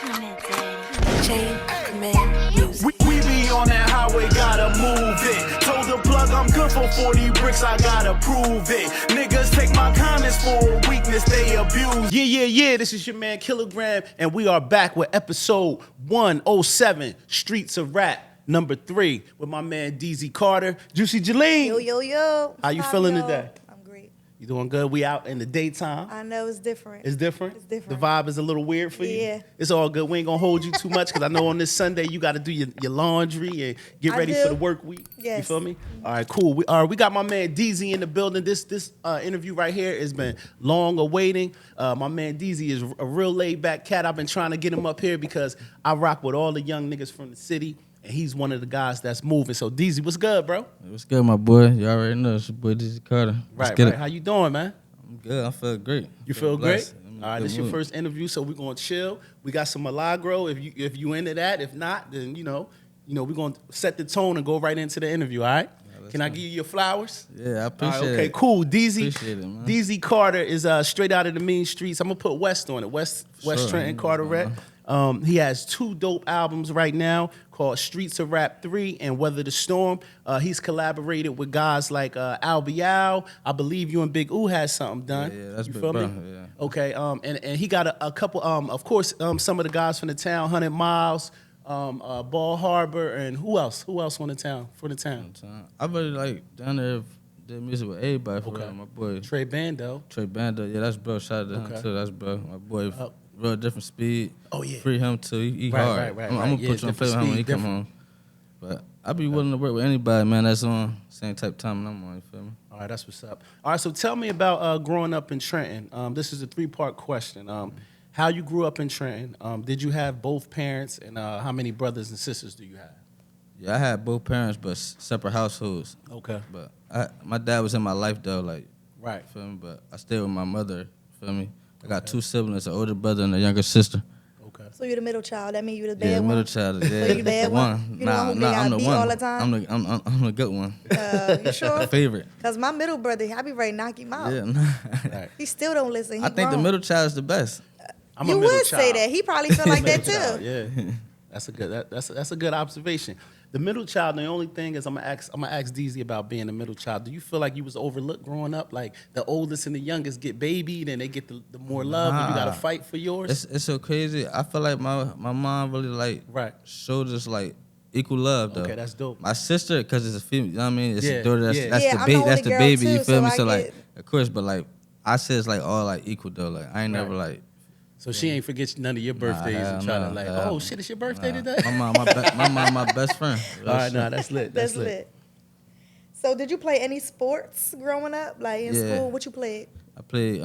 We be on that highway, gotta move it. Told the plug I'm good for 40 bricks, I gotta prove it. Niggas take my kindness for a weakness, they abuse. Yeah, this is your man Kilogram, and we are back with episode 107, Streets of Rap, number 3, with my man Deezy Carter. Juicy Jaleen. Yo. How you feeling today? I'm great. You doing good? We out in the daytime. I know it's different. It's different? It's different. The vibe is a little weird for you? Yeah. It's all good. We ain't gonna hold you too much because I know on this Sunday you got to do your laundry and get ready for the work week. Yes. You feel me? All right, cool. We got my man Deezy in the building. This interview right here has been long awaiting. My man Deezy is a real laid back cat. I've been trying to get him up here because I rock with all the young niggas from the city. And he's one of the guys that's moving. So Deezy, what's good, bro? What's good, my boy? You already know it's your boy Deezy Carter. Right. How you doing, man? I'm good. I feel great. You feel great? I'm All right, this is your first interview, so we're gonna chill. We got some Milagro. If you into that, if not, then you know, we're gonna set the tone and go right into the interview. All right? Can I give you your flowers? Yeah, I appreciate it. Okay, cool. Deezy, Appreciate it, man. Deezy Carter is straight out of the mean streets. I'm gonna put West on it. West Trenton Carter Rap. He has 2 dope albums right now called Streets of Rap 3 and Weather the Storm. He's collaborated with guys like Albee. I believe you and Big Oo has something done. Yeah, that's you big feel bro. me? Yeah. Okay, and he got a couple, of course, some of the guys from the town, 100 Miles, Ball Harbor, and who else on the town, for the town? I really like down there did music with everybody for real. My boy Trey Bando. Yeah, that's bro. Shout out to him too. That's bro. My boy, real different speed. Oh yeah. Free him too. He Right, hard. right. I'm gonna put you on play with him when he come home. But I be willing to work with anybody, man. That's on same type of time I'm on. You feel me? All right, that's what's up. All right, so tell me about growing up in Trenton. This is a 3-part question. How you grew up in Trenton? Did you have both parents, and how many brothers and sisters do you have? Yeah, I had both parents, but separate households. Okay. But my dad was in my life though, like. Right. Feel me? But I stayed with my mother. Feel me? I got 2 siblings, an older brother and a younger sister. Okay. So you're the middle child. That means you the bad Yeah, one? middle child. Yeah, So you the bad one? You the one who I'm the beat one. all the time? I'm the good one. You sure? Favorite. Because my middle brother, I be ready to knock him out. Yeah. Right. He still don't listen. He I think the grown. middle child is the best. I'm You a middle would child. say that. He probably feel like that Middle child, too. yeah. That's a good observation. The middle child, the only thing is I'm gonna ask Deezy about being the middle child. Do you feel like you was overlooked growing up? Like the oldest and the youngest get babied and they get the more love and you gotta fight for yours? It's so crazy. I feel like my mom really like showed us like equal love though. Okay, that's dope. My sister, cause it's a female, you know what I mean? It's Yeah, a daughter. That's yeah. that's Yeah, the I'm baby. the That's only the girl baby. too, You feel so me? I So like, get- of course, but like I say it's like all like equal though. Like I ain't never like. So she ain't forget none of your birthdays and try to like, oh shit, it's your birthday today? My mom, my best friend. All right, nah, that's lit. That's lit. So did you play any sports growing up? Like in school, what you played? I played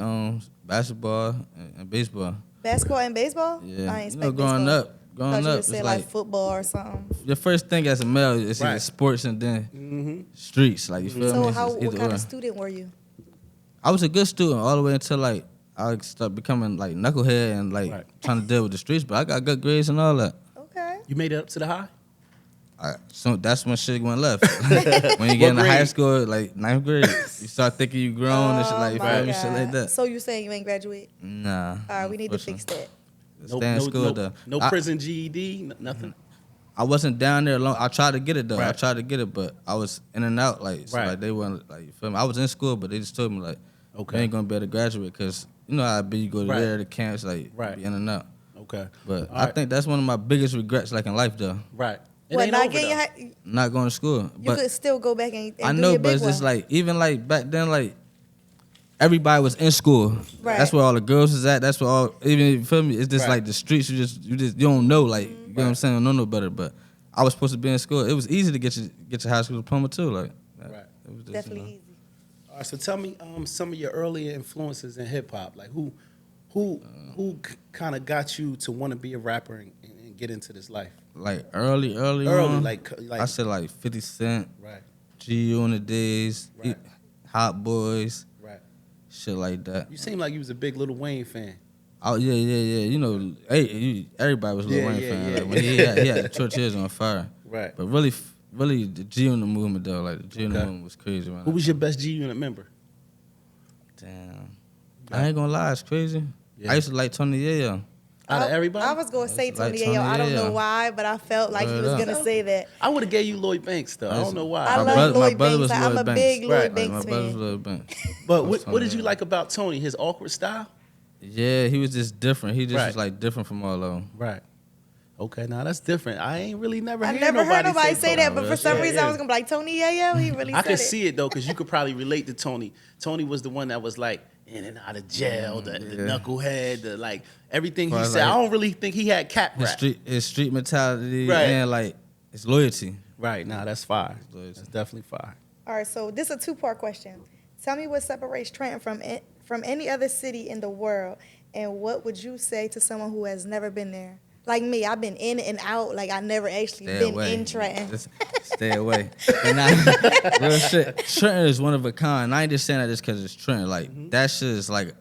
basketball and baseball. Basketball and baseball? Yeah, I ain't you know, expect growing baseball. up, Thought you would it's say like football or something. the first thing as a male is either sports and then streets. Like you feel me? So It's what either kind or. of student were you? I was a good student all the way until like I started becoming like knucklehead and like trying to deal with the streets. But I got good grades and all that. Okay. You made it up to the high? So that's when shit went left. When you get into high school, like 9th grade, you start thinking you grown and shit like, you feel me? Shit like that. So you saying you ain't graduate? Nah. All right, we need to fix that. Stay in school though. No prison GED, nothing? I wasn't down there long. I tried to get it though. Right. I tried to get it, but I was in and out. Like, so like they weren't like, you feel me? I was in school, but they just told me like, you ain't gonna be able to graduate because you know how it be. You go to there, the camps, like, be in and out. Okay. But I think that's one of my biggest regrets, like in life though. Right. What, not getting not going to school. You could still go back and I do know, your but big it's just one. like even like back then, like everybody was in school. Right. That's where all the girls is at. That's where all even you feel me. It's just like the streets. You don't know. Like you know what I'm saying. You don't know better. But I was supposed to be in school. It was easy to get your high school diploma too. Like it was just, definitely easy. All right, so tell me some of your earlier influences in hip hop. Like who kind of got you to want to be a rapper and get into this life? Like early on, like I said like 50 Cent, right, G on the Days, right, Hot Boys, right, shit like that. You seem like you was a big Lil Wayne fan. Oh yeah. You know, everybody was a Lil Wayne fan. Like, when he had the church ears on fire. Right. But really the G Unit movement though, like the G Unit movement was crazy, man. Who was your best G Unit member? Damn. I ain't gonna lie, it's crazy. Yeah. I used to like Tony Yayo. Out of everybody? I was going to say Like Tony Yayo. I don't know Yayo. why, but I felt like he was going to say that. I would have gave you Lloyd Banks, though. I don't know why. I love my Lloyd brother Banks. was I'm Lloyd a Banks. big Lloyd Right. Banks My brother was fan. Lloyd Banks. But That's what did Tony you Yayo. like about Tony? His awkward style? Yeah, he was just different. He just Right. was like different from all of them. Right. Okay, now that's different. I ain't really never I heard never heard nobody say say that, but for some Yeah, reason yeah. I was going to be like, Tony Yayo, he really I said could it. see it, though, because you could probably relate to Tony. Tony was the one that was like in and out of jail, the knucklehead, the like everything he Well, said. like- I don't really think he had cat rap. His street mentality Right. and like his loyalty. Right, now that's fire. Loyalty. That's definitely fire. All right, so this is a two-part question. Tell me what separates Trenton from any other city in the world, and what would you say to someone who has never been there? Like me, I've been in and out. Like I never actually Stay been away. in Trenton. Just stay away. And real shit. Trenton is one of a kind. I ain't just saying that just because it's Trenton. Like that shit is like,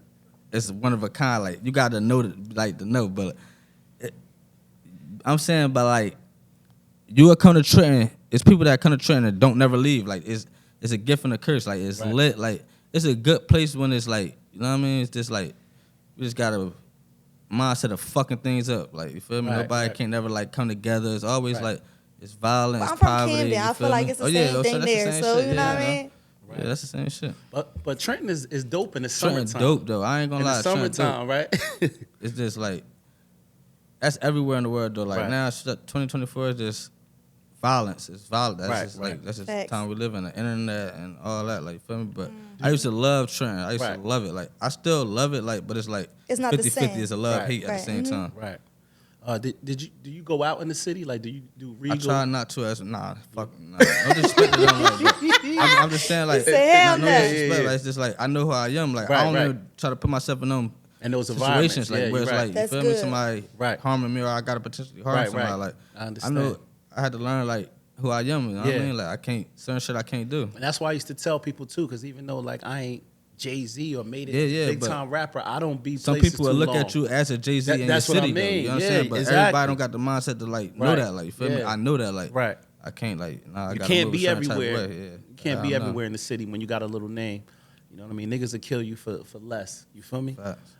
it's one of a kind. Like you got to know to know. But I'm saying, but like you will come to Trenton. It's people that come to Trenton that don't never leave. Like it's a gift and a curse. Like it's lit. Like it's a good place when it's like, you know what I mean? It's just like you just gotta mindset of fucking things up. Like you feel me? Right, Nobody right. can never like come together. It's always like it's violence, Well, I'm from poverty. Camden. you I feel me? like it's the Oh, yeah, same so thing that's the there. same So shit. you know Yeah, what I I know. mean? Yeah, that's the same shit. But Trenton is dope in the Trenton summertime. dope though. I ain't gonna In lie. the Trenton dope. summertime, right? It's just like that's everywhere in the world though. Like Right. now, 2024 is just violence. It's violent. That's Right, just right. like that's just Facts. the time we live in. The internet and all that. Like feel me? But I used to love Trenton. I used Right. to love it. Like I still love it. Like but it's like It's not the 50-50. same. It's a love Right. hate at the Right. same time. Right. Do you go out in the city? Like, do you do I Regal? try not to. Nah. I'm disrespecting them. Like, but I'm just saying like, He said, hell no no. disrespect. Like, it's just like I know who I am. Like Right, I don't right. even try to put myself in them And those situations environments, like yeah, where it's you're right. like That's you feel me, good. somebody Right. harming me or I gotta potentially harm Right, somebody. right. Like I I know understand. I had to learn like who I am. You know what Yeah. I mean? Like I can't certain shit I can't do. And that's why I used to tell people too, because even though like I ain't Jay-Z or made it Yeah, big but time rapper, I don't be Some places people will too look long. at you as a Jay-Z That- in that's your what I city. Though, mean. you know what I'm Yeah, saying? But exactly. everybody don't got the mindset to like know Right. that. Like you feel me? Yeah. I know that. Like Right. I can't like nah. I You gotta can't move be a certain type of everywhere. way. Yeah. You can't be I don't know. everywhere in the city when you got a little name. You know what I mean? Niggas will kill you for less. You feel me? Facts.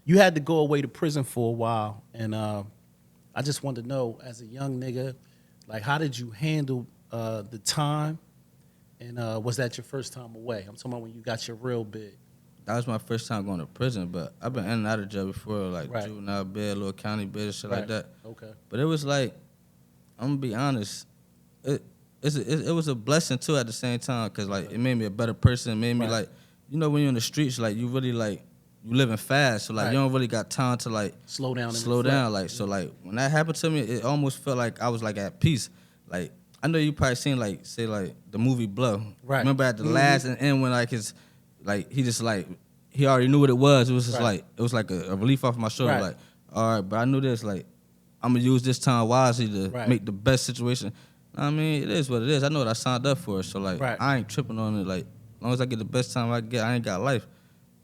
You had to go away to prison for a while, and I just wanted to know, as a young nigga, like how did you handle the time, and was that your first time away? I'm talking about when you got your real big. That was my first time going to prison, but I've been in and out of jail before, like Right. juvenile bed, little county bed, shit like that. Okay. But it was like, I'm gonna be honest, it was a blessing too at the same time, cause like it made me a better person. It made me Right. like, you know, when you're in the streets, like you really like you living fast, so like Right. you don't really got time to like Slow down. And slow reflect. down. Like so, like when that happened to me, it almost felt like I was like at peace. Like I know you probably seen like say like the movie Blow. Right. Remember at the last and end when like his like he just like he already knew what it was. It was just Right. like it was like a relief off my shoulder. Right. Like all right, but I knew this like I'm gonna use this time wisely to Right. make the best situation. I mean, it is what it is. I know what I signed up for, so like Right. I ain't tripping on it. Like as long as I get the best time I get, I ain't got life.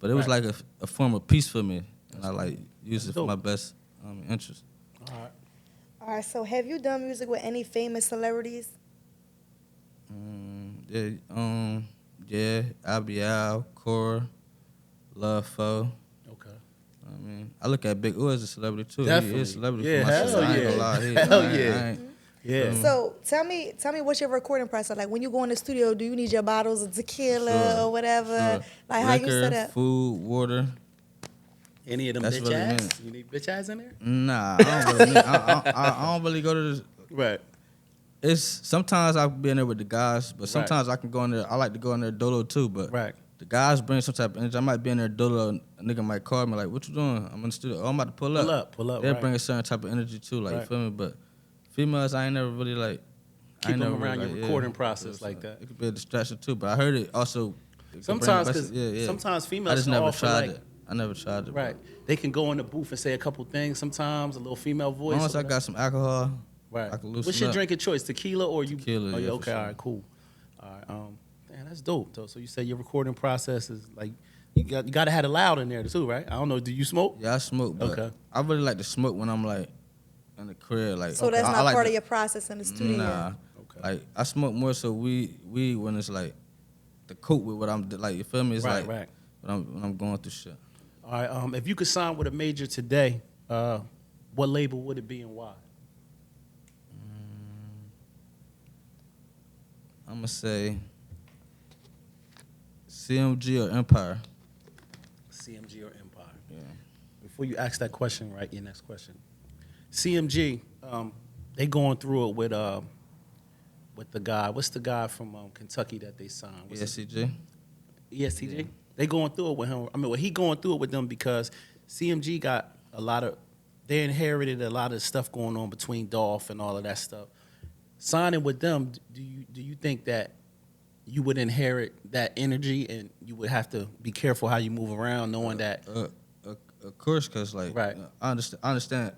But it was Right. like a form of peace for me, and I like use it That's for my dope. best interest. All right. All right, so have you done music with any famous celebrities? Yeah, Albee, Cora, Love Foe. Okay. I mean, I look at Big O as a celebrity too. He Definitely. is a celebrity Yeah, for my hell sister. I ain't yeah. gonna lie. Hell I ain't- yeah. I ain't- Yeah. So tell me what's your recording process like? When you go in the studio, do you need your bottles of tequila Sure, or whatever? sure. Like how you Liquor, set up? food, water. Any of them That's bitch really ass? it. You need bitch ass in there? Nah, I don't really, I don't really go to this. Right. It's sometimes I be in there with the guys, but sometimes I can go in there. I like to go in there dolo too, but Right. the guys bring some type of energy. I might be in there dolo. A nigga might call me like, "What you doing?" I'm in the studio. Oh, I'm about to pull up. Pull up. They'll Right. bring a certain type of energy too, like Right. you feel me. But females, I ain't never really like. I Keep ain't them never around really, your like, recording yeah. process So like that. It could be a distraction too, but I heard it also. it could bring Sometimes, the because best- sometimes females I just can never offer, tried like- it. I never tried it. Right. They can go in the booth and say a couple things sometimes, a little female As voice. long as or I got some alcohol, right. I can loosen What's your up. drink of choice? Tequila or you? Tequila, Oh, yeah, for okay. sure. All right. Cool. All right. Man, that's dope though. So you say your recording process is like you got to have it loud in there too, right? I don't know. Do you smoke? Yeah, I smoke, but Okay. I really like to smoke when I'm like in the crib. Like, So that's I not like part to- of your process in the studio. Nah, Okay. like I smoke more so weed when it's like to cope with what I'm like. You feel me? It's Right, like right. when I'm going through shit. All right. If you could sign with a major today, what label would it be and why? I'm gonna say CMG or Empire. CMG or Empire? Yeah. Before you ask that question, right? Your next question. CMG, they going through it with the guy. What's the guy from Kentucky that they signed? ESCG. ESTG. Yeah. They going through it with him. I mean, well, he going through it with them because CMG got a lot of. They inherited a lot of stuff going on between Dolph and all of that stuff. Signing with them, do you think that you would inherit that energy and you would have to be careful how you move around, knowing that? Of course, cause like Right. I understand.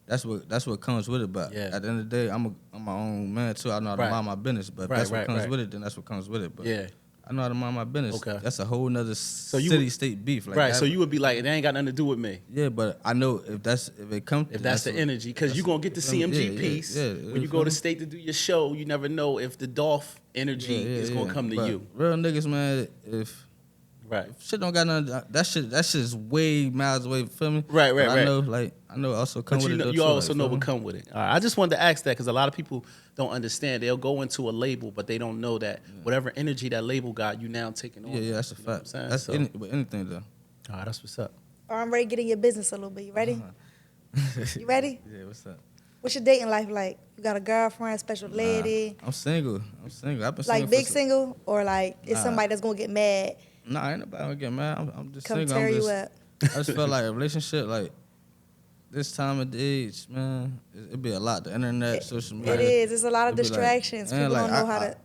That's what comes with it. But Yeah. at the end of the day, I'm my own man too. I know how to Right. mind my business. But if Right, that's what right, comes right. with it, then that's what comes with it. But Yeah. I know how to mind my business. Okay. That's a whole nother you city would- state beef. Like Right. that- So you would be like, it ain't got nothing to do with me. Yeah, but I know if it comes, If that's the energy, because you're going to get the CMG piece. When you go to state to do your show, you never know if the Dolph energy is going to come to But you. real niggas, man. If Right. shit don't got nothing, that shit's way miles away. Feel me? Right, right, But right. I know also come But with you it. know, though, you too, also like, know feel what me? come with it. All right. I just wanted to ask that because a lot of people don't understand. They'll go into a label, but they don't know that whatever energy that label got, you now taking on. Yeah, that's a You know what I'm fact. saying? That's So, with anything though. all right, that's what's up. Or I'm ready to get in your business a little bit. You ready? You ready? Yeah, what's up? What's your dating life like? You got a girlfriend, special lady? I'm single. I've been Like single big for single? Or like is Nah. somebody that's gonna get mad, Nah, ain't nobody gonna get mad. I'm just come single. tear I'm you just, up? I just felt like a relationship, like this time of the age, man, it'd be a lot. The internet, social media. It is. It's a lot of It'd be like- distractions. and People like, don't know how to.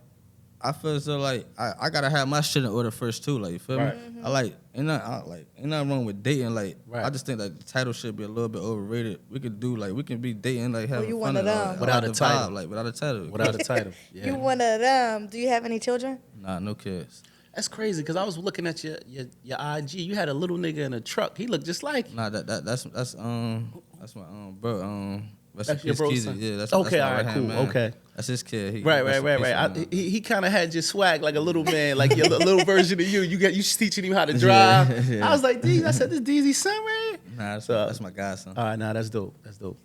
I feel so like I gotta have my shit in order first too. Like you feel Right. me? I like ain't nothing wrong with dating. Like Right. I just think that the title should be a little bit overrated. We can be dating like having you fun one of and all them. that. Without I a like the title. vibe, like without a title. Without a title. Yeah. You one of them. Do you have any children? Nah, no kids. That's crazy because I was looking at your IG. You had a little nigga in a truck. He looked just like you. Nah, that's my bro. That's your bro's Keezy. son? Yeah, that's Okay, that's my all right, right-hand cool, man. okay. That's his kid. Right. rest in peace, I, man. he kind of had your swag like a little man, like your little version of you. You just teaching him how to drive. Yeah. I was like, I said, this Deezy's son, man. Nah, So- that's my godson. All right, nah, that's dope. That's dope.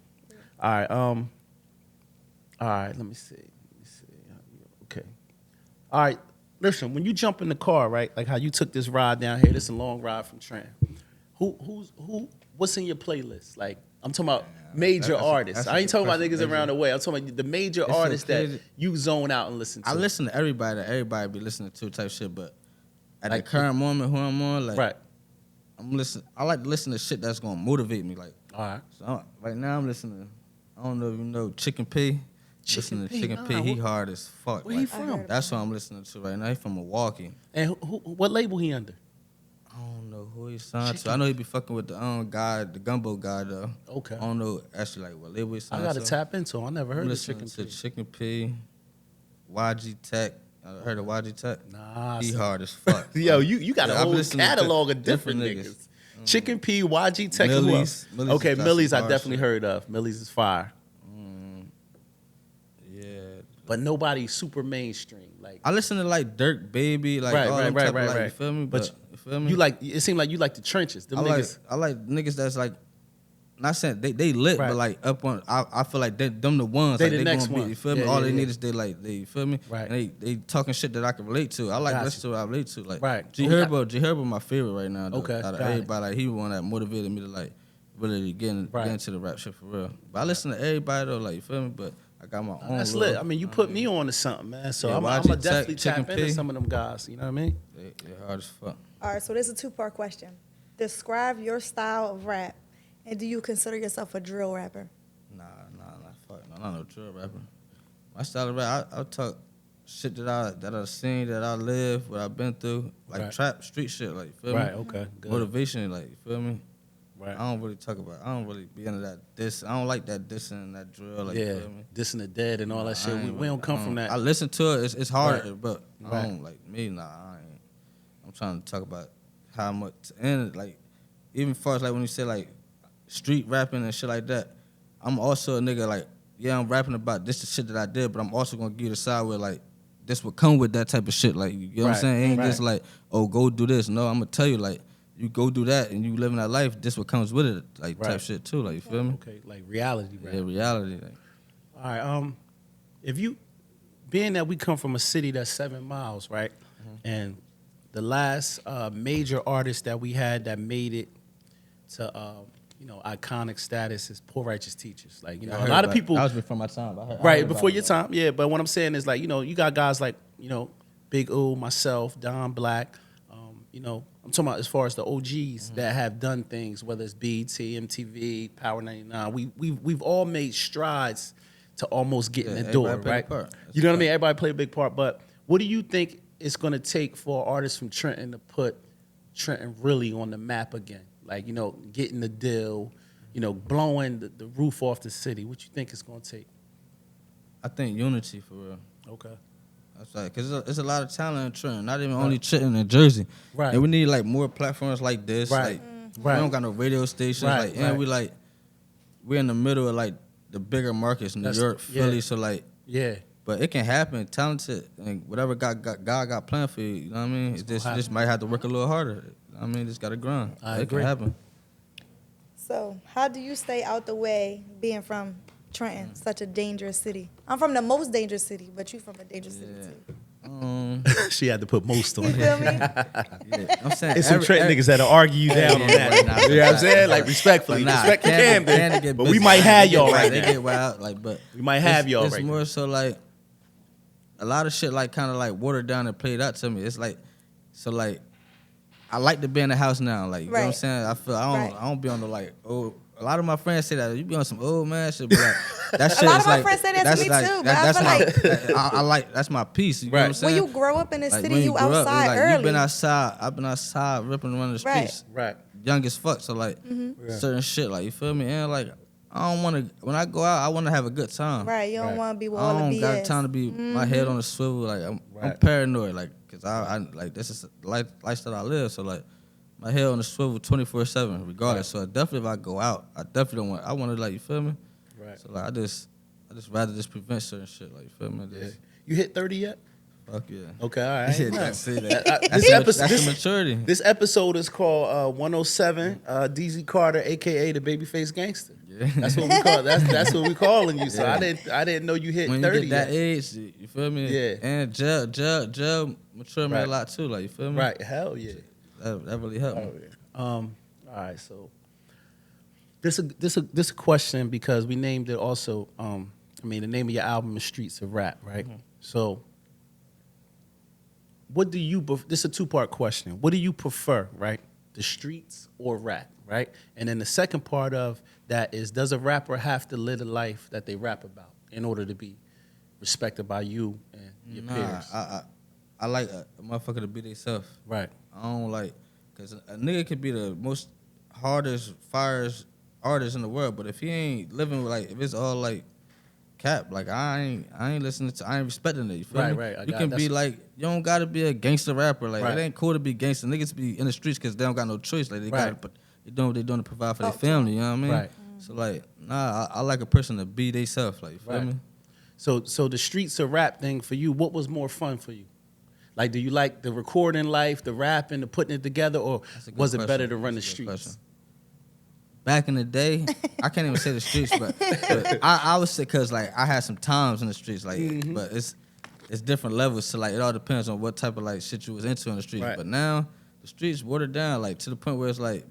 All right, all right. Let me see. Okay. All right. Listen, when you jump in the car, right? Like how you took this ride down here. This is a long ride from Trenton. What's in your playlist? Like I'm talking about major that's a- artists. that's a I ain't good talking about question, niggas major. around the way. I'm talking about the major It's so artists that crazy. you zone out and listen to. I listen to everybody that everybody be listening to type shit, but at Like- the current moment, who I'm on, like Right. I'm listening. I like to listen to shit that's gonna motivate me. Like All right. so right now, I'm listening. I don't know if you know Chicken P. Listening to P? Chicken P. Nah, He wh- hard as fuck. Where he like, from? That's what I'm listening to right now. He from Milwaukee. And what label he under? I don't know who he signed to. I know he be fucking with the guy, the gumbo guy though. Okay. I don't know actually like what label he I signed gotta to. tap into him. I never heard I'm of listening Chicken to P. Chicken P, YG Tech. I heard of YG Tech. Nah, He son. hard as fuck. Yo, you got a Yeah, I've whole listened to catalog of different different niggas. Chicken P, YG Tech, and who Millie's. else? Millie's Okay, has got Millie's some I hard definitely shit. heard of. Millie's is fire, Yeah. but nobody super mainstream. Like I listen to like Dirk Baby, like Right, all right, them right, type of, right, like, right. you feel me? But you feel me? you like it seemed like you like the trenches. Them niggas. I like niggas that's like, not saying they lit, Right. but like up on. I feel like them the ones. They like, the they next gonna be, one. you feel me? Yeah, All yeah, they yeah. need is they you feel me? Right. And they talking shit that I can relate to. I like Got listen to what I relate to. Like Right. G Okay. Herbo my favorite right now. Though. Okay, Out of got it. everybody, like he the one that motivated me to like really get Right. into the rap shit for real. But I listen to everybody though, like you feel me? But I got my own. That's little- lit. I mean, you put me on to something, man. So Yeah, I'm YG gonna Tech, definitely Chicken tap into P. some of them guys. You know what I mean? They hard as fuck. All right, so this is a two-part question. Describe your style of rap, and do you consider yourself a drill rapper? Nah, fuck, no, not no drill rapper. My style of rap, I talk shit that I seen, that I live, what I've been through, like Right. trap, street shit, like you feel Right. me? Okay. Good. Motivation, like you feel me? Right. I don't really talk about. I don't really be into that. I don't like that dissing and that drill. Like, Yeah. you feel me? Dissing the dead and all that I shit. ain't We really- don't come from I that. listen to it. It's hard, Right. but Right. I don't like me. Nah, I ain't. I'm trying to talk about how much and like even far as like when you say like street rapping and shit like that. I'm also a nigga like I'm rapping about this the shit that I did, but I'm also gonna give you the side where like this would come with that type of shit. Like you know what I'm Right. saying? It ain't Right. just like go do this. No, I'm gonna tell you like. you go do that and you living that life, this what comes with it, like Right. type shit too. Like you feel me? Okay, like reality, right? Yeah, reality. Like, All right. If you, being that we come from a city that's 7 miles, right, and the last major artist that we had that made it to iconic status is Poor Righteous Teachers. Like I a heard lot of about- people, That was before my time. I right heard before about your it, time, yeah. But what I'm saying is like you got guys like Big O, myself, Don Black. I'm talking about as far as the OGs that have done things, whether it's BET, MTV, Power 99. We've all made strides to almost get in the door, everybody played a right? part. That's You know what I a mean? Everybody played a big part. But what do you think it's going to take for artists from Trenton to put Trenton really on the map again? Like, getting the deal, blowing the roof off the city. What you think it's going to take? I think unity for real. Okay. That's right, because there's a lot of talent in Trenton, not even only Trenton and Jersey. Right. And we need like more platforms like this. Right. Like, Right. we don't got no radio stations. Right, Like, and right. we're in the middle of like the bigger markets, New York, Philly. yeah. So like, Yeah. but it can happen. Talented and whatever God got planned for you. You know what I mean? It's just, you just might have to work a little harder. I mean, just gotta grind. I It agree. can happen. So, how do you stay out the way being from Trenton, such a dangerous city? I'm from the most dangerous city, but you from a dangerous city too. She had to put most on You it. feel me? Yeah, I'm saying It's some Trenton niggas that'll argue you down on that. nah, You know what I'm saying? Like, respectfully. But nah, Respect the Camden Camden. get But we busy. might have They y'all get right wild. now. They get wild, like, but We might have y'all it's right more now. so like a lot of shit like kind of like watered down and played out to me. It's like so like I like to be in the house now. Like you know what I'm Right. saying? I feel Right. I don't be on the like a lot of my friends say that you be on some old man shit, but like that shit lot is of my like friends say that to that's me like, too, but that's I my feel I like that's my piece. You know what I'm Right. saying? When you grow up in the Like, city, when you grow up, it's outside like, early. You been outside. I've been outside ripping around the Right. streets. Right. Young as fuck. So like certain shit, like you feel me? And like I don't want to. When I go out, I want to have a good time. Right, you don't Right. want to be with I all the don't BS. got time to be my head on the swivel. Like I'm Right. paranoid. Like cause I like this is the lifestyle I live. So like my head on the swivel 24/7, regardless. Right. So definitely if I go out, I definitely don't want. I want to like you feel me. Right. So like I just rather just prevent certain shit. Like you feel me? Yeah. Just, You hit 30 yet? Fuck yeah. Okay, all right. Yeah, Nah. that's it. That's This the maturity. This episode is called 107 Deezy Carter, aka the Babyface Gangster. Yeah. That's what we call. That's what we calling you. So I didn't know you hit When you 30 get that yet. age, you feel me? Yeah. And jail mature me Right. a lot too. Like you feel me? Right? Hell yeah. That really helped me. All right. So this a question because we named it also. The name of your album is Streets of Rap, right? So. What do you? This is a two-part question. What do you prefer, right? The streets or rap, right? And then the second part of that is, does a rapper have to live the life that they rap about in order to be respected by you and your peers? I like a motherfucker to be themselves. Right. I don't like, cause a nigga could be the most hardest, fires artist in the world, but if he ain't living with, like, if it's all like cap, like I ain't listening to, I ain't respecting it. You feel me? Right. You can be like, you don't gotta be a gangster rapper. Like Right. it ain't cool to be gangster. Niggas be in the streets because they don't got no choice. Like they Right. gotta, but they doing what they doing to provide for their family. You know what I mean? Right. So like, I like a person to be theyself. Like you feel Right. me? So the streets of rap thing for you, what was more fun for you? Like, do you like the recording life, the rapping, the putting it together, or That's a good was it question. better to run the That's a good streets? question. Back in the day, I can't even say the streets, but I would say because like I had some times in the streets, like, but it's different levels. So like it all depends on what type of like shit you was into in the streets. Right. But now the streets watered down, like to the point where it's like,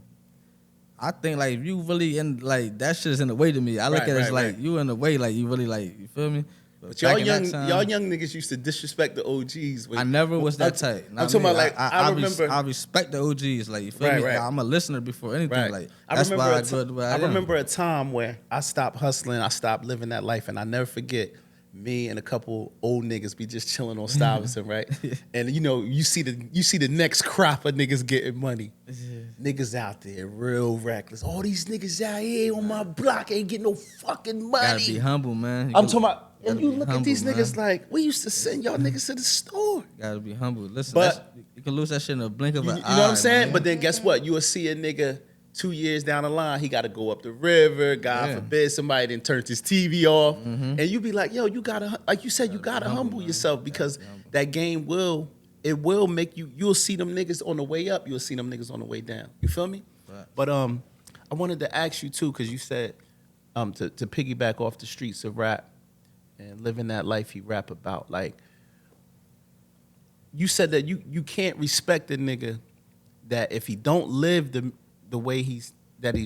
I think like if you really in like that shit is in the way to me. I look Right, at it as right, like right. you in the way, like you really like you feel me. But y'all back in that time, young niggas used to disrespect the OGs. I never was that type. I'm talking about like I res- remember. I respect the OGs. Like you feel Right, me? right. I'm a listener before anything. Right. Like I that's remember why a I go to where I am. remember a time where I stopped hustling, I stopped living that life, and I never forget me and a couple old niggas be just chilling on Stuyvesant, right? And you see the next crop of niggas getting money. Niggas out there real reckless. All these niggas out here on my block ain't getting no fucking money. Gotta be humble, man. I'm talking about, and gotta you be look at humble, these man. niggas like, we used to send y'all niggas to the store. Gotta be humble. Listen, But- you can lose that shit in a blink of You an know eye. what I'm saying? man. But then guess what? You will see a nigga 2 years down the line, he got to go up the river. God Yeah. forbid somebody then turned his TV off. And you be like, yo, you gotta, like you said, you gotta humble yourself because that game will it will make you. You'll see them niggas on the way up. You'll see them niggas on the way down. You feel me? Right. But I wanted to ask you too, because you said to piggyback off the streets of rap and living that life you rap about. Like you said that you can't respect a nigga that if he don't live the way he's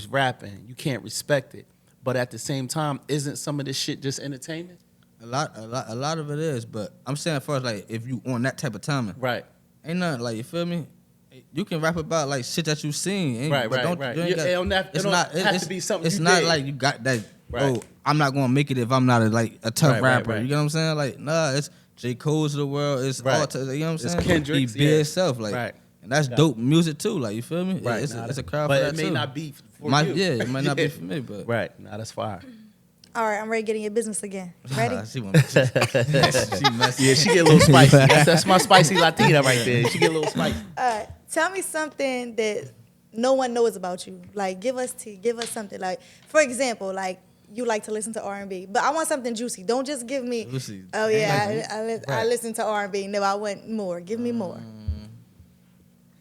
rapping, you can't respect it. But at the same time, isn't some of this shit just entertainment? A lot of it is, but I'm saying as far as like if you on that type of timing, Right. ain't nothing like, you feel me? You can rap about like shit that you've seen, Right, but right, right. You ain't It got, don't have to be something It's you not did. like you got that. Right. Oh, I'm not gonna make it if I'm not a tough Right, right, rapper. right. You get what I'm saying? Like, nah, it's J. Cole's of the world. It's Right. all. You know what I'm It's saying? Kendrick's, He be yeah. himself, like, Right. and that's Got dope music too. Like, you feel me? Right. It's a crowd but for that it may too. not be for you. Yeah, it might not be for me, but Right. Nah, that's fire. All right, I'm ready to get in your business again. Ready? She want me to- she messy. Yeah, she get a little spicy. That's my spicy Latina right there. She get a little spicy. All right, tell me something that no one knows about you. Like, give us something. Like, for example, like you like to listen to R&B, but I want something juicy. Don't just give me. Juicy. Oh yeah, I Right. listen to R&B. No, I want more. Give me more.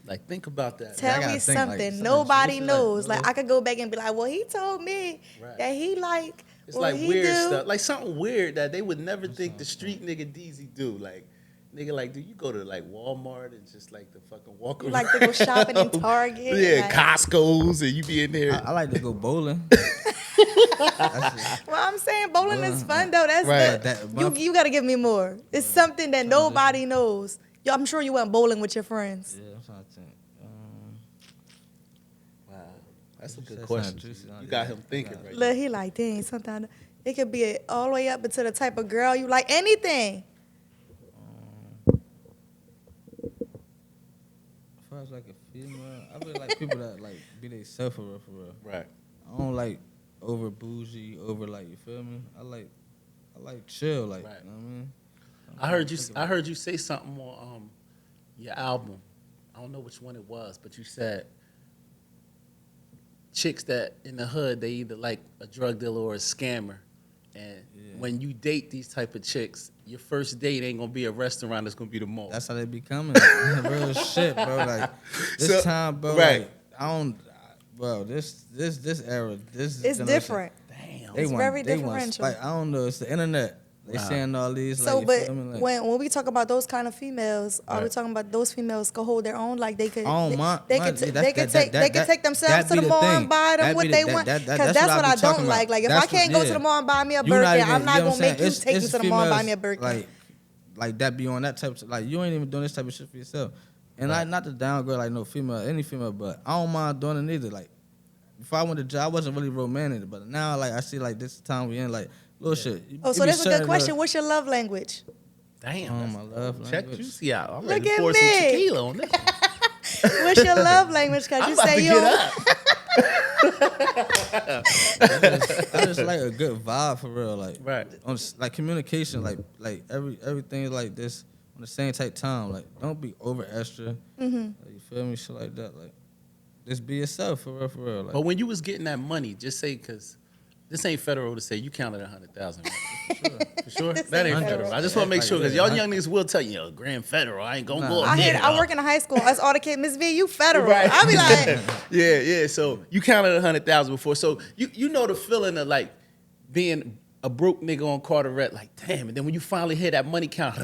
Like, think about that. Tell gotta me think, like, something something nobody juicy, like, knows. Like, little- I could go back and be like, well, he told me Right. that he like. It's what like he weird do. stuff. Like something weird that they would never think the street nigga Deezy do. Like, nigga, like, do you go to like Walmart and just like the fucking walk You around? like to go shopping in Target. Yeah, like, Costco's, and you be in there. I like to go bowling. Well, I'm saying bowling is fun though. That's Right. the, you got to give me more. It's something that nobody knows. Yo, I'm sure you went bowling with your friends. Yeah, I'm trying to think. Wow, that's a good That's question. not juicy, You got him thinking right now. Look, he like, dang, sometimes it could be all the way up into the type of girl you like. Anything. As far as like a female, I really like people that like be they self for real, for real. Right. I don't like over bougie, over like, you feel me? I like chill, like, Right. you know what I mean? I heard you say something on your album. I don't know which one it was, but you said chicks that in the hood, they either like a drug dealer or a scammer. And when you date these type of chicks, your first date ain't gonna be a restaurant, it's gonna be the mall. That's how they be coming. Real shit, bro. Like this So- time, bro. right. Like, I don't, bro. This era, this It's generation, different. Damn. They It's want, very they want, differential. like, I don't know. It's the internet. They Wow. saying all these. So, like, you but feel me? Like, when we talk about those kind of females, are we Right. talking about those females could hold their own? Like they could, Oh, they, my- they my- could, that's- they could that- take, they could take themselves that to be the the mall thing. and buy them That what be they the- want. that- Because that's that's what what I I be don't talking like. about. Like if That's I can't what- go to the yeah. mall and buy me a You not Birkin, even- I'm not you know gonna what make you I'm take me saying? to the It's mall and buy females, me a Birkin. like that be on that type of, like, you ain't even doing this type of shit for yourself. And Right. I not to downgrade like no female, any female, but I don't mind doing it either. Like before I went to jail, I wasn't really romantic, but now like I see like this time we in like little shit. Oh, It so be that's a good certain question. little- What's your love language? Damn. Oh, that's- my love Check language. Juicy out. I'm Look ready to at pour some me. tequila on this. What's your love language? Because I'm you about say to you get don't. up. I just like a good vibe for real, like Right. on like communication, like everything is like this on the same type time. Like don't be over extra. Mm-hmm. Like, you feel me? Shit like that. Like just be yourself for real, for real. Like, But when you was getting that money, just say, because this ain't federal to say you counted 100,000. Right? For sure? This That ain't ain't federal. federal. I just want to make Like, sure, because yeah, y'all young niggas will tell you, yo, grand federal, I ain't going to go Nah. up I there. hear. I work in a high school. That's all the kids. Miss V, you federal. Right. I be like, Yeah. So you counted 100,000 before. So you know the feeling of like being a broke nigga on Carteret, like damn. And then when you finally hear that money count,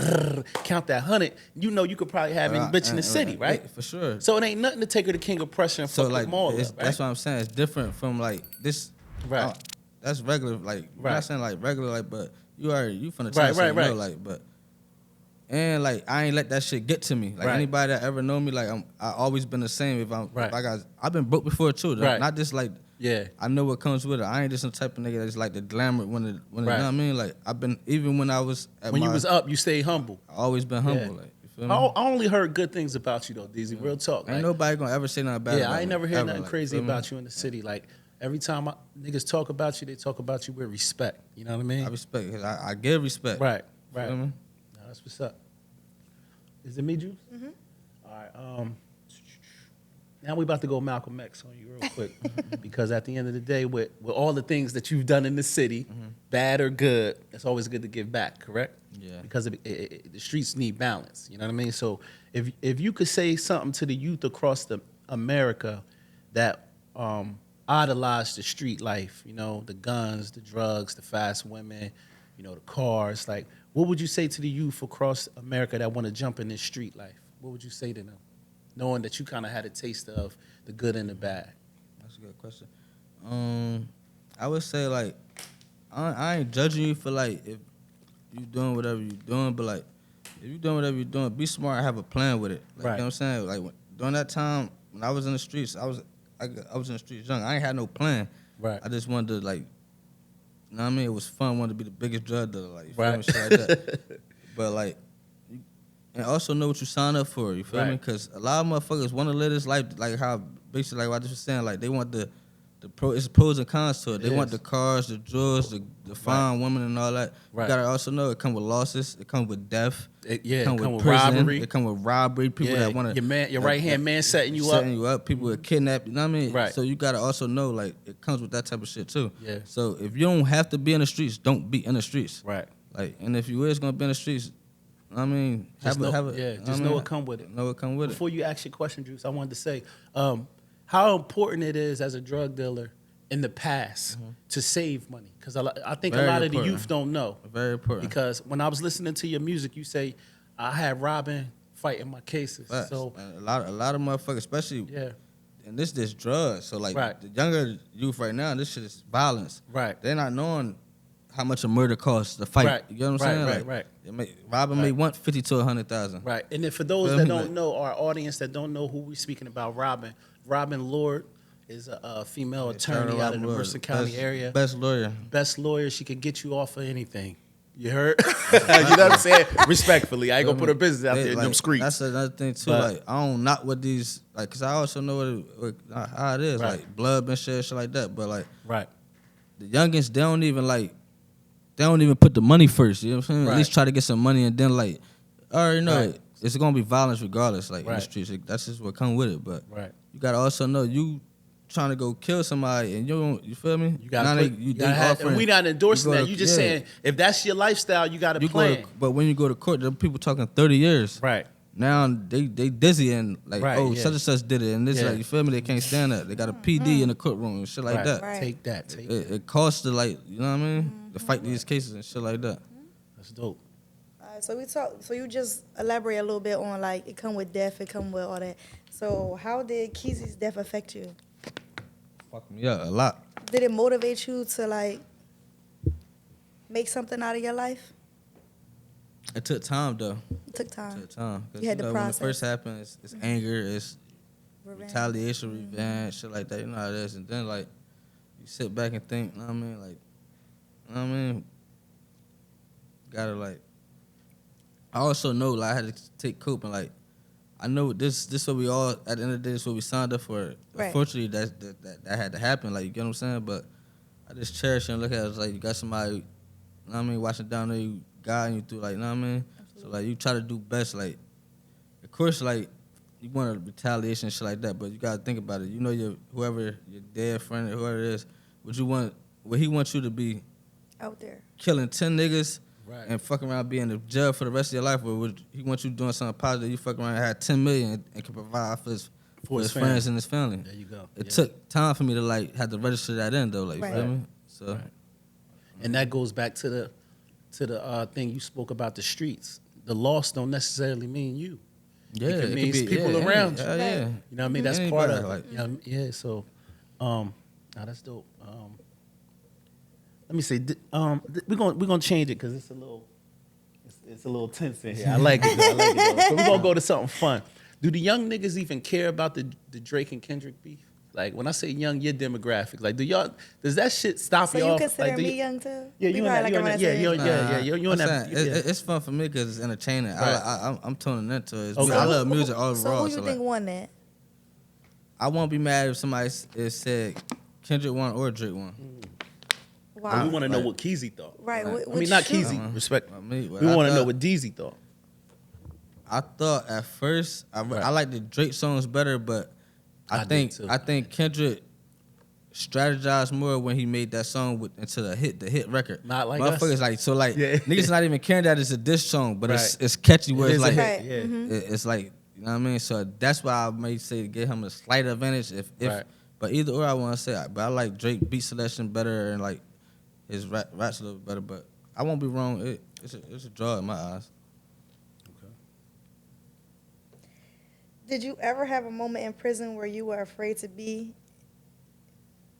count that 100, you know you could probably have any bitch in the city, right? Yeah, for sure. So it ain't nothing to take her to King of Prussia and So fuck like with Maul, right? that's what I'm saying. It's different from like this. Right. That's regular. Like I'm Right. not saying like regular. Like but you from the Right, time, so you right. know, like but. And like I ain't let that shit get to me. Like Right. anybody that ever know me, like I always been the same. If Right. I've been broke before too. Right. Not just like Yeah. I know what comes with it. I ain't just the type of nigga that's like the glamour when Right. you know what I mean. Like I've been even when I was at When my, you was up, you stayed humble. I always been humble. Yeah. Like you feel me? I only heard good things about you though, Deezy. Real talk. Ain't Like, nobody gonna ever say nothing bad. yeah, about I ain't me, never heard ever, nothing like, crazy feel me? about you in the city. Like every time niggas talk about you, they talk about you with respect. You know what I mean? I respect. 'Cause I give respect. Right, right. Feel me? No, that's what's up. Is it me, Juice? Mm-hmm. All right. Now we about to go Malcolm X on you real quick, because at the end of the day, with all the things that you've done in the city, bad or good, it's always good to give back. Correct? Yeah. Because the streets need balance. You know what I mean? So if you could say something to the youth across America that idolize the street life, you know, the guns, the drugs, the fast women, you know, the cars, like, what would you say to the youth across America that want to jump in this street life? What would you say to them, knowing that you kind of had a taste of the good and the bad? That's a good question. I would say, like, I ain't judging you for, like, if you doing whatever you doing, but, like, if you doing whatever you're doing, be smart and have a plan with it. Like, Right. You know what I'm saying? Like, during that time, when I was in the streets, I was in the streets young. I ain't had no plan. Right. I just wanted to, like, you know what I mean? It was fun. Wanted to be the biggest drug dealer, like, you feel Right. me? Shit like that. But, like, and also know what you sign up for, you feel me? Right. Because a lot of motherfuckers want to live this life, like how, basically, like what I just was saying, like, they want it's pros and cons to it. They want the cars, the jewels, the fine women and all that. Right. You gotta also know it come with losses, it come with death, It come with prison, robbery. it come with robbery, people that want to your right hand man setting you up. people that kidnap, you know what I mean? Right. So you gotta also know, like, it comes with that type of shit too. Yeah. So if you don't have to be in the streets, don't be in the streets. Right. Like, and if you is gonna be in the streets, I mean, Just know it come with it. Know it come with it. Before you ask your question, Juice, I wanted to say how important it is as a drug dealer in the past to save money. Because I think Very a lot of important. the youth don't know. Very important. Because when I was listening to your music, you say, I had Robin fighting my cases. Facts. So, And a lot of motherfuckers, especially, yeah, and this drugs. So, like, Right. the younger youth right now, this shit is violence. Right. They're not knowing how much a murder costs to fight. Right. You get what I'm saying? Right, Like, right. Robin may want 50 to 100,000. right. And then for those Feel that me? don't Like- know, our audience that don't know who we're speaking about, Robin Lord is a female attorney out in the Mercer County area. Best lawyer. Best lawyer. She could get you off of anything. You heard? You know what I'm saying? Respectfully. I ain't gonna put her business out there in them streets. That's another thing too. But- Like, I don't knock what these, like, cause I also know how it is. Right. Like, blood and shit like that. But, like, Right. the youngins, they don't even put the money first. You know what I'm saying? Right. At least try to get some money, and then, like, I already know Right. it's gonna be violence regardless. Like, in the Right. streets, that's just what come with it. But Right. you gotta also know you trying to go kill somebody, and you feel me? You got Now to they have, and we not endorsing you go that. to- You just yeah. saying if that's your lifestyle, you got to you plan. but when you go to court, there are people talking 30 years. Right. Now they dizzy and like, Right, oh, yeah. such and such did it, and this, Yeah. like, you feel me? They can't stand that. They got a PD in the courtroom and shit like Right. that. Right. Take that. Take that. It costs to, like, you know what I mean, to fight these cases and shit like that. That's dope. So you just elaborate a little bit on, like, it come with death, it come with all that. So how did Keezy's death affect you? Fuck me up a lot. Did it motivate you to, like, make something out of your life? It took time though. It took It time. took time. 'Cause, You had to when it process. first happened, it's anger, it's Revenge. retaliation, revenge, shit like that. You know how it is. And then, like, you sit back and think, you know what I mean? Like, you know what I mean? Gotta, like, I also know, like, I had to take cope and, like, I know this what we all, at the end of the day, this what we signed up for. Right. Unfortunately, that had to happen. Like, you get what I'm saying? But I just cherish it and look at it as, like, you got somebody, you know what I mean, watching down there, you guiding you through, like, you know what I mean? So, like, you try to do best, like, of course, like, you want a retaliation and shit like that, but you gotta think about it. You know, whoever your dead friend or whoever it is, what he wants you to be Out there. killing 10 niggas Right. and fucking around being in jail for the rest of your life, or he wants you doing something positive, you fucking around and have 10 million and can provide for his friends family. and his family. There you go. It Yeah. took time for me to, like, have to register that in, though, like, you Right. feel me? So, Right. And that goes back to the thing you spoke about, the streets. The loss don't necessarily mean you. yeah. It could means be- people yeah, around you. yeah, yeah. You know what I mean? That's Anybody, part of it. like- You know, yeah. So, now that's dope. Let me say, we're gonna change it because it's a little tense in here. I like it. Though. So we're gonna go to something fun. Do the young niggas even care about the Drake and Kendrick beef? Like, when I say young, your demographic. Like, does that shit stop So y'all? you consider like, do me you- young too? Yeah, We you probably in that. like You in around that. the Yeah, same you're age. in I'm that. saying, Yeah. it's fun for me because it's entertaining. Right. I'm tuning into it. Okay. I love music all So raw. who you So, think like, won that? I won't be mad if somebody said Kendrick won or Drake won. Wow. we want to know Like- what Keezy thought. Right. Right. I mean, not shoe? Keezy. Respect. Me, We want to know what Deezy thought. I thought at first I Right. like the Drake songs better, but I think Kendrick strategized more when he made that song into the hit record. Not like motherfuckers us. like so like Yeah. niggas not even caring that it's a diss song, but Right. it's catchy where It it's is a like hit, Right. yeah. Mhm. it's like, you know what I mean. So that's why I may say to give him a slight advantage if Right. but either or I want to say, but I like Drake beat selection better and like his raps a little better, but I won't be wrong. It's a draw in my eyes. Did you ever have a moment in prison where you were afraid to be?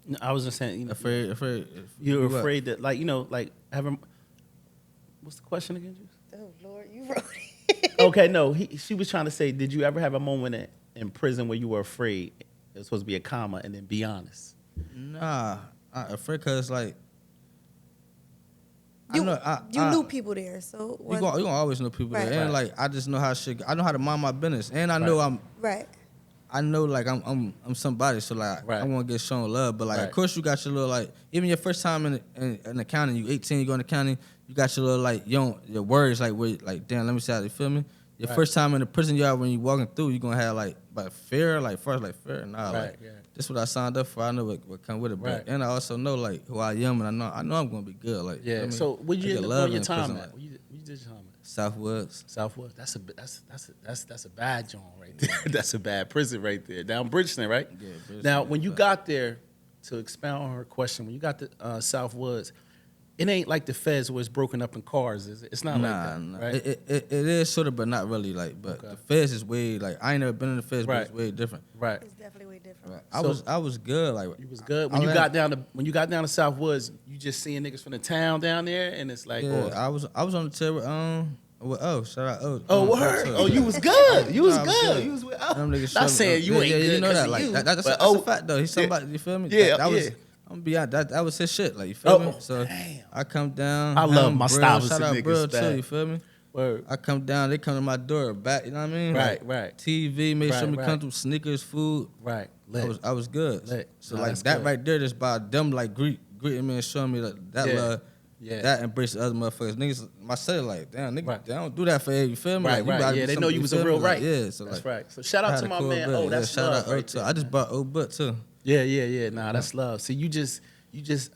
No, I was just saying, you know, Afraid. you're what? afraid that, like, you know, like having. What's the question again, Juice? Oh Lord, you wrote it. Okay, no, she was trying to say, did you ever have a moment in prison where you were afraid? It was supposed to be a comma, and then be honest. Nah, I afraid cause like You, I know you I, knew people there, so You gonna always know people Right. there, and Right. like I just know how I know how to mind my business, and I know Right. right. I know like I'm somebody, so like Right. I want to get shown love, but like Right. of course you got your little like even your first time in the county, you 18, you go in the county, you got your little like your words like where like damn, let me see how you feel me. Your Right. first time in the prison yard when you walking through, you gonna have like fear, like first like fear, nah, Right, like yeah. this what I signed up for. I know what come with it, Right. but and I also know like who I am, and I know I'm gonna be good. Like you know Yeah. what I mean? So where I you get end up love doing your in time prison, at? like, Where you did your time at? Southwoods. Southwood. That's a bad joint right there. That's a bad prison right there. Down Bridgeton, right? Yeah, Bridgeton, Now, yeah, when you but- got there, to expound on her question, when you got to Southwoods, it ain't like the feds where it's broken up in cars, is it? It's not like that, Nah. right? It is sort of, but not really. Like, but Okay. the feds is way like I ain't never been in the feds, Right. but it's way different. Right. It's definitely way different. Right. I was good. Like You was good I when you learned- got down to Southwoods. You just seeing niggas from the town down there, and it's like, Yeah, oh, I was on the tail with shout out word. too. Oh, you was good. You was Nah, I was good. good. You was with. Them niggas Not showed me- saying you yeah, ain't yeah, good. you know 'cause that. of Like you, that's but, a fact though. He's somebody. You feel me? Yeah, that was. yeah. I'm gonna be honest. That was his shit. Like you feel me? So damn. I come down. I love him, my Brill, Stuyvesant shout out niggas Brill back. too. You feel me? Word. I come down, they come to my door, back. You know what I mean? Right, Like, right. TV, make sure Right, me right. come through sneakers, food. Right. Lit. I was good. Lit. So Nah, like that's that good. right there, just by them like greeting me and showing me that Yeah. love, Yeah. that embrace the other motherfuckers. Niggas, myself like damn, nigga, Right. they don't do that for you. You feel me? Right, Like, you right. gotta Yeah, be they know somebody, you was feel a me? real Like, right. yeah, so That's like, right. So shout I out had to a my cool man. bit. Oh, that's shout love out right O2. there, I just man. bought O Butt too. Yeah. Nah, that's love. See, you just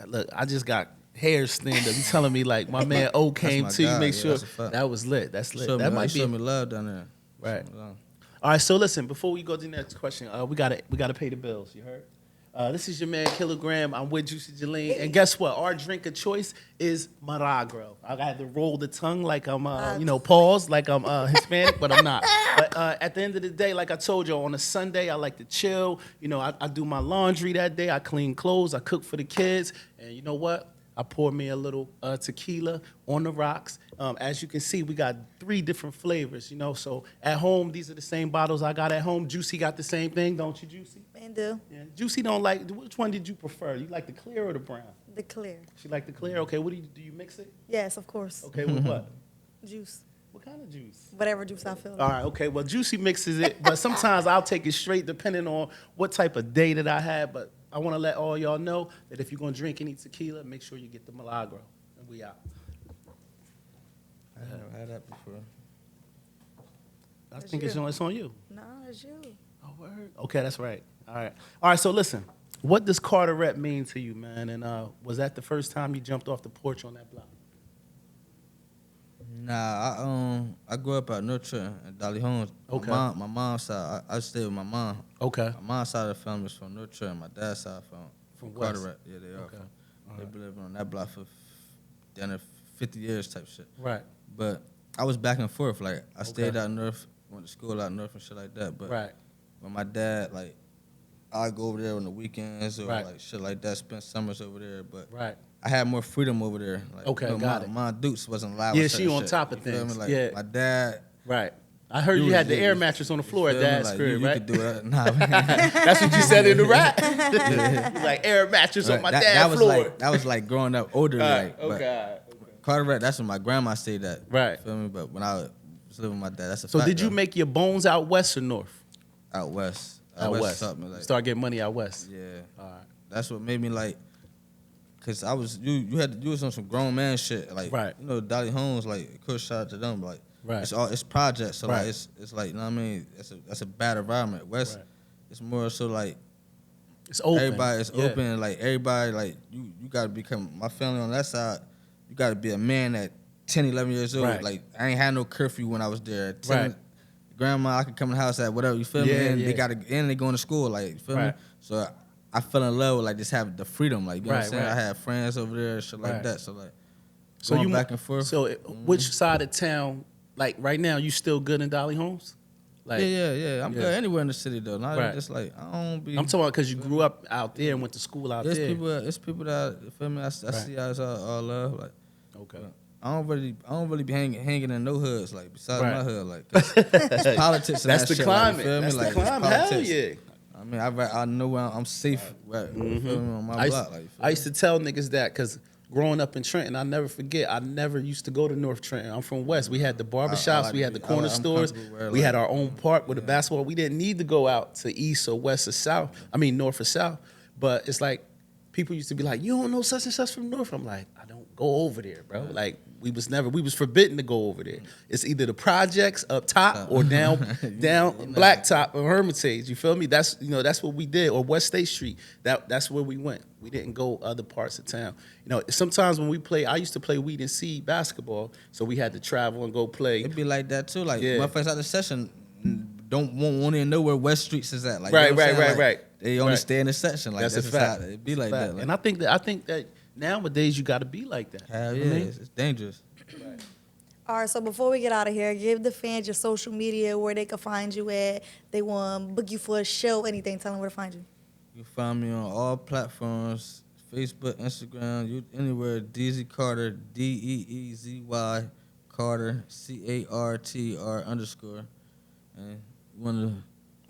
look. I just got hair stand up. You telling me like my man O came my to you, guy, make yeah, sure that's a fact. that was lit. That's lit. Show That me, might show be me love down there. right. Show me love. All right, so listen, before we go to the next question, we gotta pay the bills. You heard? This is your man Kilogram. I'm with Juicy Jalene, and guess what? Our drink of choice is Maragro. I got to roll the tongue like I'm, pause like I'm Hispanic, but I'm not. But at the end of the day, like I told you, on a Sunday I like to chill. You know, I do my laundry that day. I clean clothes. I cook for the kids, and you know what? I pour me a little tequila on the rocks. As you can see, we got 3 different flavors, you know. So at home, these are the same bottles I got at home. Juicy got the same thing, don't you, Juicy? Man, do Yeah. Juicy don't like, which one did you prefer? You like the clear or the brown? the clear. She like the clear? Okay, what do you mix it? Yes, of course. Okay, with what? Juice, What kind of juice? whatever juice I feel. All right, okay. Well, Juicy mixes it, but sometimes I'll take it straight depending on what type of day that I had. But I want to let all y'all know that if you're going to drink any tequila, make sure you get the Milagro. And we out. I never had that before. I That's think it's you. on you. No, it's you. Oh, word. Okay, that's right. All right, so listen. What does Carter rep mean to you, man? And was that the first time you jumped off the porch on that block? Nah, I grew up at North Trenton and Dolly Holmes. Okay. My mom's side, I stayed with my mom. Okay. My mom's side of the family is from North Trenton. My dad's side from West. Carteret. Yeah, they are. Okay. They've been living on that block for down there 50 years type shit. Right. But I was back and forth. Like I stayed Okay. out north, went to school out north and shit like that. But Right. when my dad, like, I go over there on the weekends or Right. like shit like that, spend summers over there. But Right. I had more freedom over there. Like, Okay, got it. my Dukes wasn't allowed. Yeah, with she certain on shit. top of You feel things. me? Like, Yeah. my dad. Right. I heard you had the air mattress on the floor at feel me? Dad's Like, crib, you right? could do it. Nah, That's what you said in the rap. You like air mattress on my that dad's was floor. like that was like growing up older. Like, but Okay. Carteret, that's when my grandma stayed at. Right. Feel me? But when I was living with my dad, that's a So fact, did you though. make your bones out west or north? Out west? Out west. Something like, Start getting money out west. yeah. All right. That's what made me like, cause I was you was on some grown man shit. Like, Right. you know, Dolly Holmes, like, of course, shout out to them. But like, Right. it's projects. So Right. like, it's like, you know what I mean? That's a bad environment. West, Right. it's more so like It's open. everybody is Yeah. open. Like everybody, like you gotta become my family on that side. You gotta be a man at 10, 11 years old. Right. Like I ain't had no curfew when I was there. At 10, Right. Grandma, I could come in the house at whatever. You feel me? Yeah, And yeah. they going to school. Like you feel me? Right. So I fell in love with like just having the freedom. Like you know what I'm Right, saying? right. I had friends over there, shit like Right. that. So like So going you back and forth. So which side of town? Like right now, you still good in Dolly Homes? Like yeah. I'm Yeah. good anywhere in the city though. Not Right. just like I don't be. I'm talking about because you grew up out there and went to school out It's there. people that you feel me. I see us all love. Like Okay. I don't really be hanging in no hoods like besides Right. my hood like 'cause it's politics. And That's that the shit, climate. Like, you feel That's me? the Like, it's climate. Hell politics. yeah. I mean, I know where I'm safe. Right. You feel me, on my block. Like, you feel I used to tell niggas that because growing up in Trenton, I never forget. I never used to go to North Trenton. I'm from West. We had the barbershops, like we to had the be- corner I'm stores, comfortable where, we had like- our own park with the basketball. We didn't need to go out to East or West or South. I mean North or South. But it's like people used to be like, "You don't know such and such from North." I'm like, I don't go over there, bro. Like we was forbidden to go over there. It's either the projects up top or down Blacktop or Hermitage. You feel me? That's what we did. Or West State Street. That's where we went. We didn't go other parts of town. You know, sometimes when we play, I used to play weed and seed basketball, so we had to travel and go play. It'd be like that too. Like Yeah. motherfuckers out the session don't want to know where West Streets is at. Like Right, you know what I'm right, saying? right, Like, right. They only Right. stay in the section. Like That's that's a just fact. how it'd be like Fact. that. Like, And I think that nowadays you got to be like that. hell You yeah, know what I mean? it's dangerous. All right, so before we get out of here, give the fans your social media, where they can find you at. They want to book you for a show, anything. Tell them where to find you. You can find me on all platforms: Facebook, Instagram, anywhere. Deezy Carter, DEEZY Carter, CARTR_. And you want to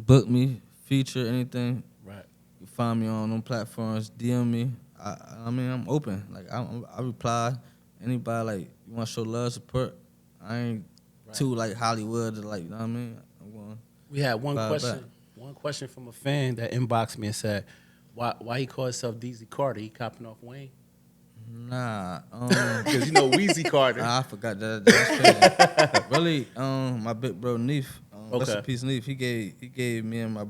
book me, feature anything? Right. You find me on them platforms. DM me. I mean, I'm open. Like I reply. Anybody like you want to show love, support. I ain't too like Hollywood. Like you know what I mean. I'm going. We had one Bye, question. bye. One question from a fan that inboxed me and said, "Why he call himself Deezy Carter? He copping off Wayne? Nah. Because you know Weezy Carter." I forgot that. That's crazy. Really, my big bro Neef. Rest Okay. in peace, Neef. He gave me and my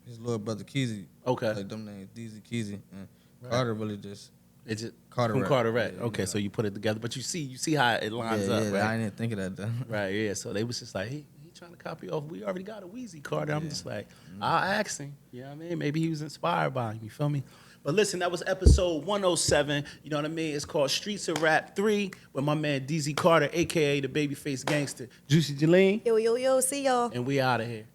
his little brother Keezy. Okay. Like them names, Deezy, Keezy, and Right. Carter really just. It's just Carter from Rap. Carter Rap. Yeah, Okay, yeah. so you put it together, but you see how it lines yeah, up, I right? didn't think of that though. Right, yeah. So they was just like, he trying to copy off. We already got a Weezy Carter. I'm just like, I'll ask him. You know what I mean? Maybe he was inspired by him. You feel me? But listen, that was episode 107. You know what I mean? It's called Streets of Rap 3 with my man Deezy Carter, a.k.a. the Babyface Gangster. Juicy Jalene. Yo, see y'all. And we out of here.